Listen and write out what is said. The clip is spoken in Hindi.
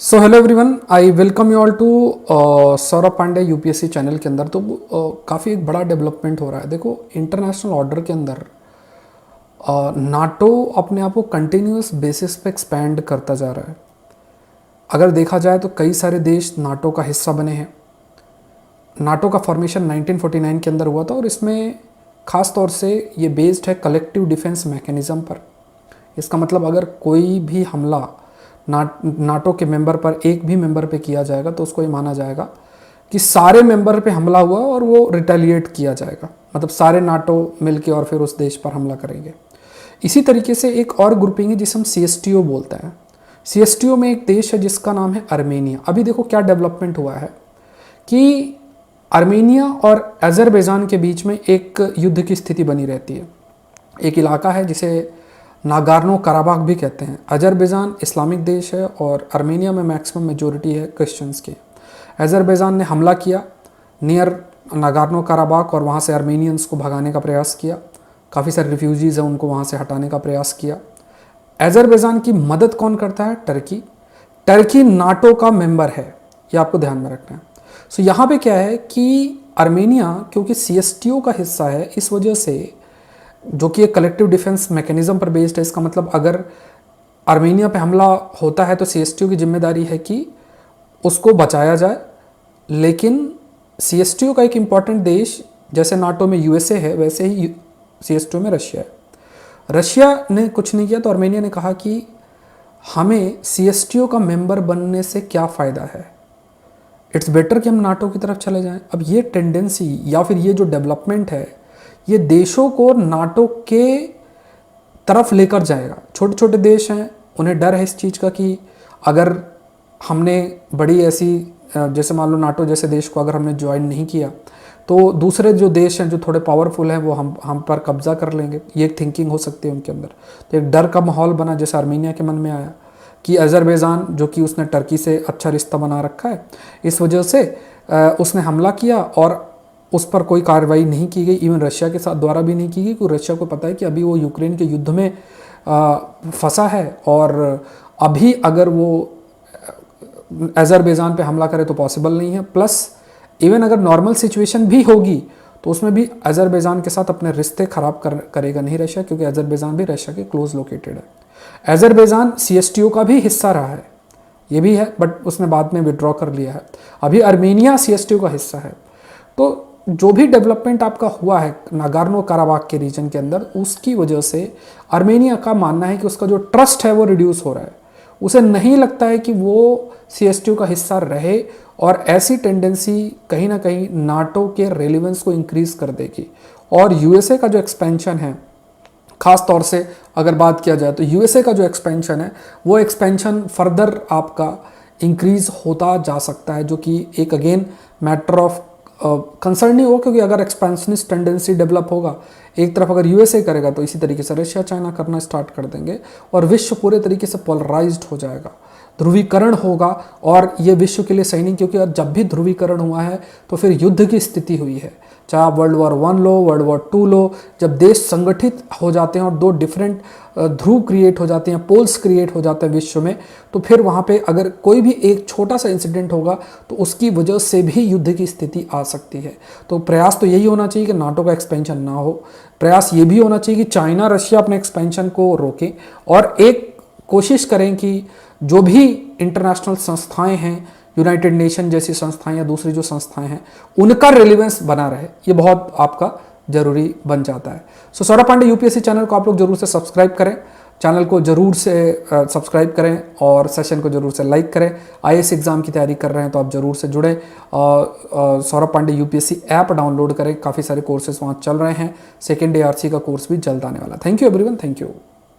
So hello everyone, I welcome you all to Saurabh Pandey UPSC channel के अंदर। तो काफ़ी एक बड़ा डेवलपमेंट हो रहा है। देखो, इंटरनेशनल ऑर्डर के अंदर नाटो अपने आप को कंटिन्यूस बेसिस पे एक्सपैंड करता जा रहा है। अगर देखा जाए तो कई सारे देश नाटो का हिस्सा बने हैं। नाटो का फॉर्मेशन 1949 के अंदर हुआ था और इसमें ख़ास तौर से ये बेस्ड है कलेक्टिव डिफेंस मैकेनिज़्म पर। इसका मतलब अगर कोई भी हमला नाटो के मेंबर पर, एक भी मेंबर पे किया जाएगा तो उसको ये माना जाएगा कि सारे मेंबर पे हमला हुआ और वो रिटेलिएट किया जाएगा। मतलब सारे नाटो मिलके और फिर उस देश पर हमला करेंगे। इसी तरीके से एक और ग्रुपिंग है जिसे हम सीएसटीओ बोलते हैं। सीएसटीओ में एक देश है जिसका नाम है अर्मेनिया। अभी देखो क्या डेवलपमेंट हुआ है कि अर्मेनिया और अजरबैजान के बीच में एक युद्ध की स्थिति बनी रहती है। एक इलाका है जिसे नागार्नो कराबाख भी कहते हैं। अजरबैजान इस्लामिक देश है और अर्मेनिया में मैक्सिमम मेजोरिटी है क्रिश्चियंस की। अजरबैजान ने हमला किया नियर नागार्नो कराबाख और वहाँ से अर्मेनियंस को भगाने का प्रयास किया। काफ़ी सारे रिफ्यूजीज़ हैं, उनको वहाँ से हटाने का प्रयास किया। अजरबैजान की मदद कौन करता है? टर्की। टर्की नाटो का मेंबर है, ये आपको ध्यान में रखना है। सो यहाँ पे क्या है कि अर्मेनिया क्योंकि सीएसटीओ का हिस्सा है, इस वजह से जो कि एक कलेक्टिव डिफेंस मैकेनिज्म पर बेस्ड है। इसका मतलब अगर अर्मेनिया पे हमला होता है तो सीएसटीओ की जिम्मेदारी है कि उसको बचाया जाए। लेकिन सीएसटीओ का एक इम्पॉर्टेंट देश जैसे नाटो में यूएसए है, वैसे ही सीएसटीओ में रशिया है। रशिया ने कुछ नहीं किया तो अर्मेनिया ने कहा कि हमें सीएसटीओ का मेंबर बनने से क्या फ़ायदा है, इट्स बेटर कि हम नाटो की तरफ चले जाएं। अब ये टेंडेंसी या फिर ये जो डेवलपमेंट है ये देशों को नाटो के तरफ लेकर जाएगा। छोटे छोटे देश हैं, उन्हें डर है इस चीज़ का कि अगर हमने बड़ी ऐसी जैसे मान लो नाटो जैसे देश को अगर हमने ज्वाइन नहीं किया तो दूसरे जो देश हैं जो थोड़े पावरफुल हैं वो हम पर कब्जा कर लेंगे। ये एक थिंकिंग हो सकती है उनके अंदर। तो एक डर का माहौल बना, जैसे अर्मेनिया के मन में आया कि अजरबैजान जो कि उसने टर्की से अच्छा रिश्ता बना रखा है, इस वजह से उसने हमला किया और उस पर कोई कार्रवाई नहीं की गई। इवन रशिया के साथ द्वारा भी नहीं की गई, क्योंकि रशिया को पता है कि अभी वो यूक्रेन के युद्ध में फंसा है और अभी अगर वो अजरबैजान पे हमला करे तो पॉसिबल नहीं है। प्लस इवन अगर नॉर्मल सिचुएशन भी होगी तो उसमें भी अजरबैजान के साथ अपने रिश्ते खराब करेगा नहीं रशिया, क्योंकि अजरबैजान भी रशिया के क्लोज लोकेटेड है। अजरबैजान सीएसटीओ का भी हिस्सा रहा है, ये भी है, बट उसने बाद में विड्रॉ कर लिया है। अभी अर्मेनिया सीएसटीओ का हिस्सा है। तो जो भी डेवलपमेंट आपका हुआ है नागार्नो कराबाख के रीजन के अंदर, उसकी वजह से अर्मेनिया का मानना है कि उसका जो ट्रस्ट है वो रिड्यूस हो रहा है। उसे नहीं लगता है कि वो सीएसटीओ का हिस्सा रहे और ऐसी टेंडेंसी कहीं ना कहीं नाटो के रेलिवेंस को इंक्रीज कर देगी। और यूएसए का जो एक्सपेंशन है, खास तौर से अगर बात किया जाए तो यूएसए का जो एक्सपेंशन है वो एक्सपेंशन फर्दर आपका इंक्रीज होता जा सकता है, जो कि एक अगेन मैटर ऑफ कंसर्न नहीं हो, क्योंकि अगर एक्सपेंशनिस्ट टेंडेंसी डेवलप होगा एक तरफ अगर यूएसए करेगा तो इसी तरीके से रशिया चाइना करना स्टार्ट कर देंगे और विश्व पूरे तरीके से पोलराइज्ड हो जाएगा, ध्रुवीकरण होगा। और ये विश्व के लिए सही नहीं, क्योंकि जब भी ध्रुवीकरण हुआ है तो फिर युद्ध की स्थिति हुई है। चाहे आप वर्ल्ड वॉर 1 लो, वर्ल्ड वॉर 2 लो, जब देश संगठित हो जाते हैं और दो डिफरेंट ध्रुव क्रिएट हो जाते हैं, पोल्स क्रिएट हो जाते हैं विश्व में, तो फिर वहाँ पे अगर कोई भी एक छोटा सा इंसिडेंट होगा तो उसकी वजह से भी युद्ध की स्थिति आ सकती है। तो प्रयास तो यही होना चाहिए कि नाटो का एक्सपेंशन ना हो। प्रयास ये भी होना चाहिए कि चाइना रशिया अपने एक्सपेंशन को रोकें और एक कोशिश करें कि जो भी इंटरनेशनल संस्थाएं हैं, यूनाइटेड नेशन जैसी संस्थाएं या दूसरी जो संस्थाएं हैं, उनका रेलिवेंस बना रहे। ये बहुत आपका जरूरी बन जाता है। सो सौरभ पांडे यूपीएससी चैनल को आप लोग जरूर से सब्सक्राइब करें, चैनल को जरूर से सब्सक्राइब करें और सेशन को जरूर से लाइक करें। आईएएस एग्जाम की तैयारी कर रहे हैं तो आप जरूर से जुड़ें। Saurabh Pandey UPSC app download करें, काफ़ी सारे कोर्सेज वहाँ चल रहे हैं। सेकेंड ARC का कोर्स भी जल्द आने वाला। Thank you everyone, thank you.